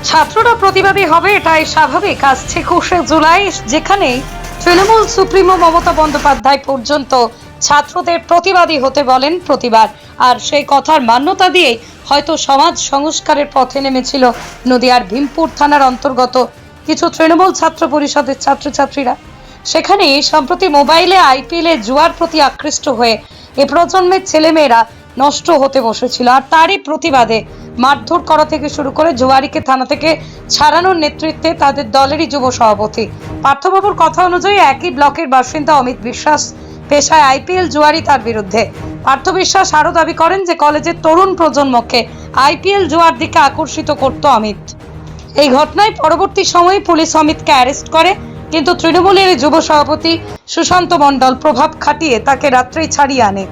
ছাত্ররা প্রতিবাদী হবে এটাই স্বাভাবিক। আজ ২৬শে জুলাই, যেখানে তৃণমূল সুপ্রিমো মমতা বন্দ্যোপাধ্যায় পর্যন্ত ছাত্রদের প্রতিবাদী হতে বলেন প্রতিবার, আর সেই কথার মান্যতা দিয়ে হয়তো সমাজ সংস্কারের পথে নেমেছিল নদিয়ার ভীমপুর থানার অন্তর্গত কিছু তৃণমূল ছাত্র পরিষদের ছাত্রছাত্রীরা। সেখানে সম্প্রতি মোবাইলে আইপিএলে জুয়ার প্রতি আকৃষ্ট হয়ে এ প্রজন্মের ছেলেমেয়েরা নষ্ট হতে বসেছিল, আর তারই প্রতিবাদে মারধর করা থেকে শুরু করে জুয়ারিকে থানা থেকে ছাড়ানোর নেতৃত্বে তাদের দলেরই যুব সভাপতি পার্থবাবুর কথা অনুযায়ী একই ব্লকের বাসিন্দা অমিত বিশ্বাস পেশায় আইপিএল জুয়ারি, তার বিরুদ্ধে পার্থ বিশ্বাস আরও দাবি করেন যে কলেজের তরুণ প্রজন্মকে আইপিএল জুয়ার দিকে আকর্ষিত করত অমিত। এই ঘটনায় পরবর্তী সময়ে পুলিশ অমিতকে অ্যারেস্ট করে, কিন্তু তৃণমূলের যুব সভাপতি সুশান্ত মণ্ডল প্রভাব খাটিয়ে তাকে রাত্রেই ছাড়িয়ে আনে।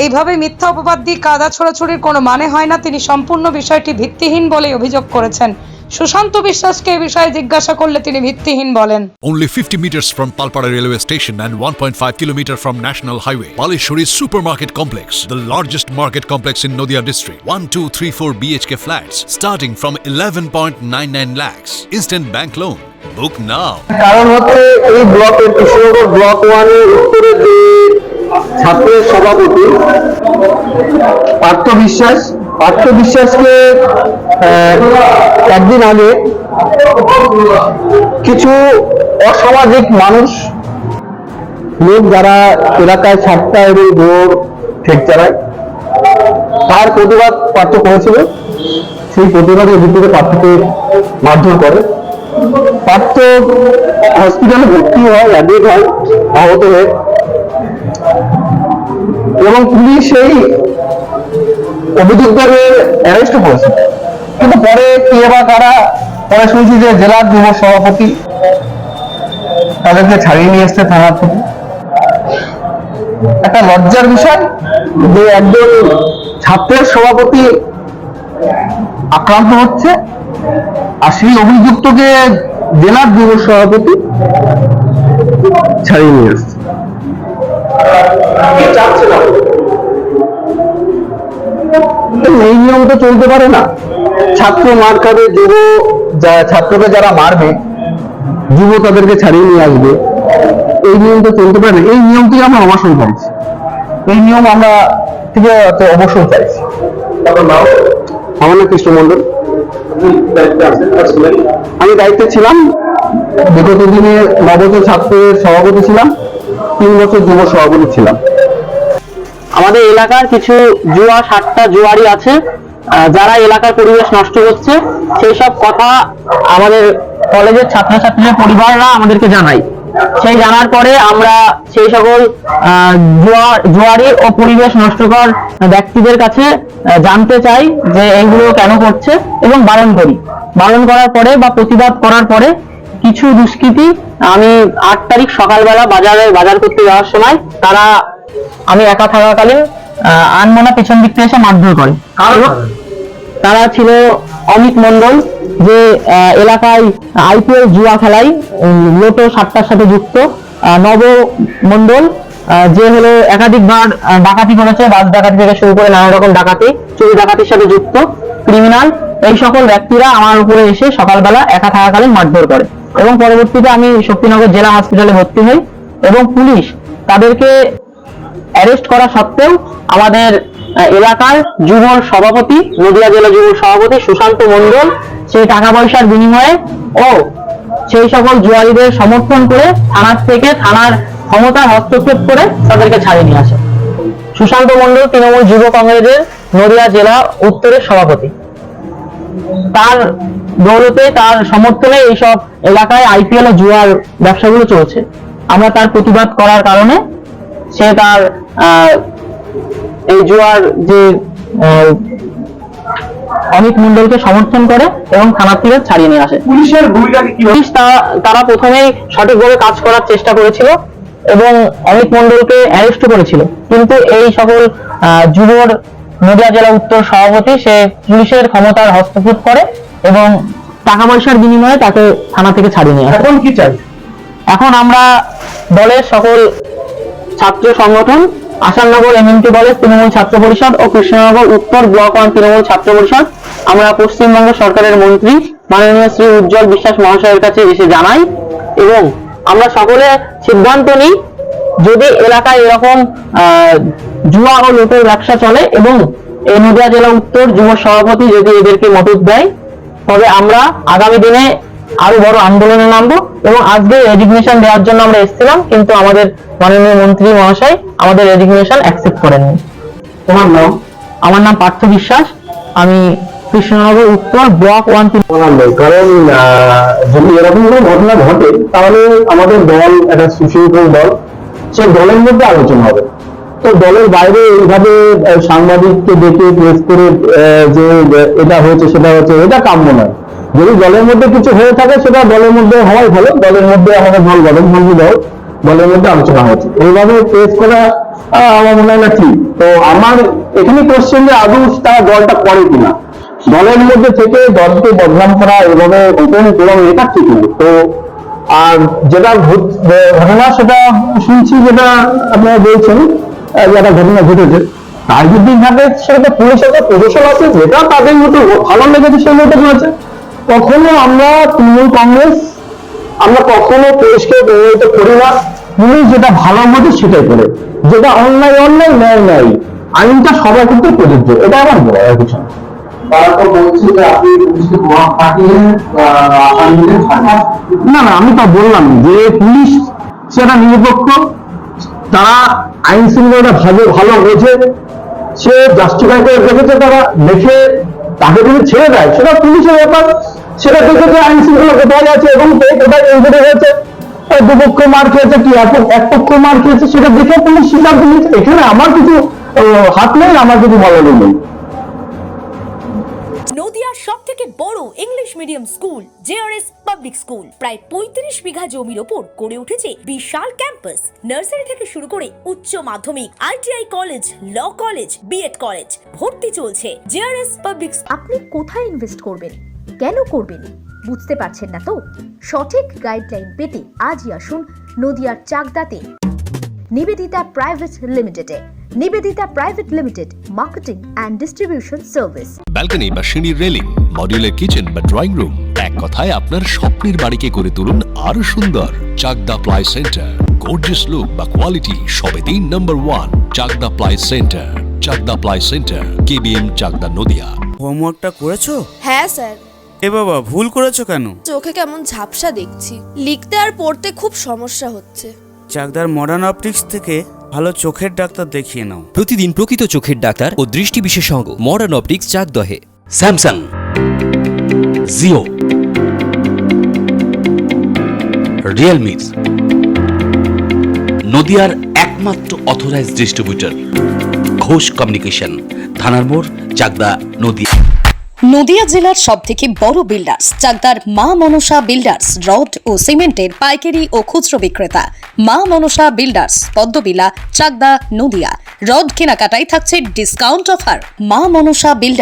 এইভাবে মিথ্যা অপবাদ দিয়ে কাদা ছোড়াছুড়ির কোনো মানে হয় না। তিনি সম্পূর্ণ বিষয়টি ভিত্তিহীন বলে অভিযোগ করেছেন। সুশান্ত বিশ্বাসকে এই বিষয়ে জিজ্ঞাসা করলে তিনি ভিত্তিহীন বলেন। Only 50 meters from Palpara railway station and 1.5 kilometer from National Highway, Palishuri Supermarket Complex, the largest market complex in Noida district. 1, 2, 3, 4 BHK flats starting from 11.99 lakhs. Instant bank loan. Book now. কারণ হচ্ছে এই ব্লকের Krishnanagar block 1 এর উত্তরে যে ছাত্রের সভাপতি পার্থ বিশ্বাসকে একদিন আগে কিছু অসামাজিক মানুষ লোক যারা এলাকায় ছাড়টা এবং জোর ঠেক চালায়, তার প্রতিবাদ পার্থ করেছিল। সেই প্রতিবাদের ভিত্তিতে পার্থকে মারধর করে। পার্থ হসপিটালে ভর্তি হয়, অ্যাডমিট হয়, আহত হয়ে, এবং পুলিশ সেই অভিযুক্তদের অ্যারেস্ট করেছে। কিন্তু পরে কি বা কারা, পরে শুনছি যে জেলার যুব সভাপতি তাদেরকে ছাড়িয়ে নিয়ে এসছে থানার থেকে। একটা লজ্জার বিষয় যে একজন ছাত্রের সভাপতি আক্রান্ত হচ্ছে, আর সেই অভিযুক্তকে জেলার যুব সভাপতি ছাড়িয়ে নিয়ে এসছে। এই নিয়ম তো চলতে পারে না। ছাত্র মার খাবে, ছাত্রকে যারা মারবে যুব তাদেরকে ছাড়িয়ে নিয়ে আসবে, এই নিয়ম তো চলতে পারে না। এই নিয়ম থেকে আমরা অবসর চাইছি, এই নিয়ম আমরা থেকে অবসর চাইছি। আমার নাম কৃষ্ণ মন্ডল, আমি দায়িত্বে ছিলাম। বিগত দিনে 9 বছর ছাত্রের সভাপতি ছিলাম, 3 বছর যুব সভাপতি ছিলাম। আমাদের এলাকার কিছু জুয়া সাতটা জুয়ারি আছে যারা এলাকার পরিবেশ নষ্ট করছে, সেই সব কথা আমাদের কলেজের ছাত্রছাত্রীদের পরিবাররা আমাদেরকে জানায়। সেই জানার পরে আমরা সেই সকল জুয়ারি ও পরিবেশ নষ্টকর ব্যক্তিদের কাছে জানতে চাই যে এইগুলো কেন করছে, এবং বারণ করার পরে বা প্রতিবাদ করার পরে কিছু দুষ্কৃতী, আমি 8 তারিখ সকালবেলা বাজার করতে যাওয়ার সময় আমি একা থাকাকালীন আনমনা পেছন দিক থেকে এসে মারধর করে। তারা ছিল অমিত মণ্ডল, যে এলাকায় আইপিএল জুয়া খেলায় লোটো 7টার সাথে যুক্ত, নব মণ্ডল, যে হলো একাধিকবার ডাকাতি করেছে, বাস ডাকাতি থেকে শুরু করে নানা রকম ডাকাতি, চুরি ডাকাতির সাথে যুক্ত ক্রিমিনাল। এই সকল ব্যক্তিরা আমার উপরে এসে সকালবেলা একা থাকাকালীন মারধর করে, এবং পরবর্তীতে আমি শক্তিনগর জেলা হসপিটালে ভর্তি হই, এবং পুলিশ তাদেরকে অ্যারেস্ট করা সত্ত্বেও আমাদের এলাকার যুব সভাপতি, নদিয়া জেলা যুব সভাপতি সুশান্ত মণ্ডল, সেই টাকা পয়সার বিনিময়ে ও সেই সকল জুয়ারিদের সমর্থন করে থানার ক্ষমতার হস্তক্ষেপ করে তাদেরকে ছাড়িয়ে নিয়ে আসে। সুশান্ত মণ্ডল তৃণমূল যুব কংগ্রেসের নদিয়া জেলা উত্তরের সভাপতি। তার দৌলতে, তার সমর্থনে এইসব এলাকায় আইপিএল ও জুয়ার ব্যবসাগুলো চলছে। আমরা তার প্রতিবাদ করার কারণে সে তার এই জুয়ার যে অমিত মণ্ডলকে সমর্থন করে এবং থানা থেকে ছাড়িয়ে নিয়ে আসে। পুলিশের ভূমিকা কি? পুলিশ তারা প্রথমেই সঠিকভাবে কাজ করার চেষ্টা করেছিল এবং অমিত মণ্ডলকে অ্যারেস্ট করেছিল, কিন্তু এই সকল যুবর নদিয়া জেলা উত্তর সভাপতি সে পুলিশের ক্ষমতার হস্তক্ষেপ করে এবং টাকা পয়সার বিনিময়ে তাকে থানা থেকে ছাড়িয়ে নিয়ে আসে। এখন কি চাই? এখন আমরা দলের সকল ছাত্র সংগঠন, আসাননগর এমএনটি কলেজ তৃণমূল ছাত্র পরিষদ ও কৃষ্ণনগর উত্তর ব্লক 1 তৃণমূল ছাত্র পরিষদ, আমরা পশ্চিমবঙ্গ সরকারের মন্ত্রী মাননীয় শ্রী উজ্জ্বল বিশ্বাস মহাশয়ের কাছে এসে জানাই এবং আমরা সকলে সিদ্ধান্ত নিই যদি এলাকায় এরকম জুয়া ও লুটের ব্যবসা চলে এবং এই নদিয়া জেলা উত্তর যুব সভাপতি যদি এদেরকে মদত দেয় তবে আমরা আগামী দিনে আরো বড় আন্দোলনে নামবো। এবং আজকে রেজিগনেশন দেওয়ার জন্য আমরা এসেছিলাম, কিন্তু আমাদের মাননীয় মন্ত্রী মহাশয় আমাদের রেজিগনেশন অ্যাকসেপ্ট করেননি। তোমার নাম? আমার নাম পার্থ বিশ্বাস, আমি কৃষ্ণনগর উত্তর ব্লক 1 কারণ যদি এরকম কোনো ঘটনা ঘটে তাহলে আমাদের দল একটা সুশৃঙ্খল দল, সে দলের মধ্যে আলোচনা হবে। তো দলের বাইরে এইভাবে সাংবাদিককে ডেকে প্রেস করে যে এটা হয়েছে সেটা হচ্ছে, এটা কাম্য নয়। যদি দলের মধ্যে কিছু হয়ে থাকে সেটা দলের মধ্যে হওয়াই ভালো। দলের মধ্যে আমাদের দল গঠন ভঙ্গি দলের মধ্যে আলোচনা হয়েছে, এইভাবে প্রেস করা আমার মনে হয় না ঠিক। তো আমার এখানে কোশ্চেন যে আদৌ তারা দলটা করে কিনা, দলের মধ্যে থেকে দলকে বদনাম করা এভাবে ওপেন করা এটা ঠিক নয়। তো আর যেটা ঘটনা সেটা শুনছি, যেটা আপনারা বলছেন যেটা ঘটনা ঘটেছে, তার যদি থাকে সেটা পুলিশের প্রশাসন আছে, যেটা তাদের মতো ভালো লেগেছে সেই মতো করেছে। কখনো আমরা তৃণমূল কংগ্রেস আমরা কখনো পুলিশকে প্রভাবিত করি না। পুলিশ যেটা ভালো মতো সেটাই করে, যেটা অন্যায় অন্যায়, ন্যায় ন্যায়, আইনটা সবার ক্ষেত্রে প্রযোজ্য, এটা আমার বলা হয় কিছু না। তারা তো বলছে যে আপনি পুলিশকে প্রভাব খাটিয়ে না না, আমি তো বললাম যে পুলিশ সেটা নিরপেক্ষ, তারা আইন শৃঙ্খলাটা ভালো বোঝে, সে জাস্টিফাই করে রেখেছে, তারা দেখে তাকে যদি ছেড়ে দেয় সেটা পুলিশের ব্যাপার, সেটা দেখেছে আইন শৃঙ্খলা কোথায় আছে এবং কোথায় ইনজুরি হয়েছে, দুপক্ষ মার খেয়েছে কি এক পক্ষ মার খেয়েছে, সেটা দেখে পুলিশ সিদ্ধান্ত নিয়েছে। এখানে আমার কিছু হাত নেই, আমার কিছু বলার নেই। নদিয়ার সবথেকে বড় English medium school JRS public school প্রায় 35 বিঘা জমির ওপর গড়ে উঠেছে বিশাল ক্যাম্পাস। নার্সারি থেকে শুরু করে উচ্চ মাধ্যমিক, ITI college, law college, BEd college, ভর্তি চলছে জেআরএস পাবলিক। আপনি কোথায় ইনভেস্ট করবেন, কেন করবেন বুঝতে পারছেন না তো? সঠিক গাইডলাইন পেতে আজই আসুন নদিয়ার চাকদাতে নিবেদিতা প্রাইভেট লিমিটেডে। Nivedita private limited, marketing and distribution service. Balcony বা সিঁড়ির রেলিং, মডিউলার কিচেন বা ড্রয়িং রুম, এক কথায় আপনার স্বপ্নের বাড়িকে করে তুলুন আরো সুন্দর। Chakda ply centre, gorgeous look বা কোয়ালিটি সবে 3 number 1 Chakda ply centre. Chakda ply centre, KBM, Chakda, Nadia. হোমওয়ার্কটা করেছো? হ্যাঁ স্যার। এ বাবা, ভুল করেছো কেন? চোখে কেমন ঝাপসা দেখছি, লিখতে আর পড়তে খুব সমস্যা হচ্ছে। চাকদার মডার্ন অপটিক্স থেকে ভালো চোখের ডাক্তার দেখিয়ে নাও। প্রতিদিন প্রকৃত চোখের ডাক্তার ও দৃষ্টি বিশেষজ্ঞ মডার্ন অপটিক্স চাকদহে। স্যামসাং, জিও, রিয়েলমি, নদিয়ার একমাত্র অথরাইজড ডিস্ট্রিবিউটর ঘোষ কমিউনিকেশন, থানার মোড়, চাকদা, নদিয়া। নদিয়া জেলার সবথেকে বড় বিল্ডার্স চাকদার মা মনসা বিল্ডার্স, রড ও সিমেন্টের পাইকারি ও খুচরো বিক্রেতা। মা মনসা বিল্ডার্স, পদ্মবিলা, চাকদা, নদিয়া। রড কেনাকাটায় থাকছে ডিসকাউন্ট অফার। মা মনসা বিল্ডার্স।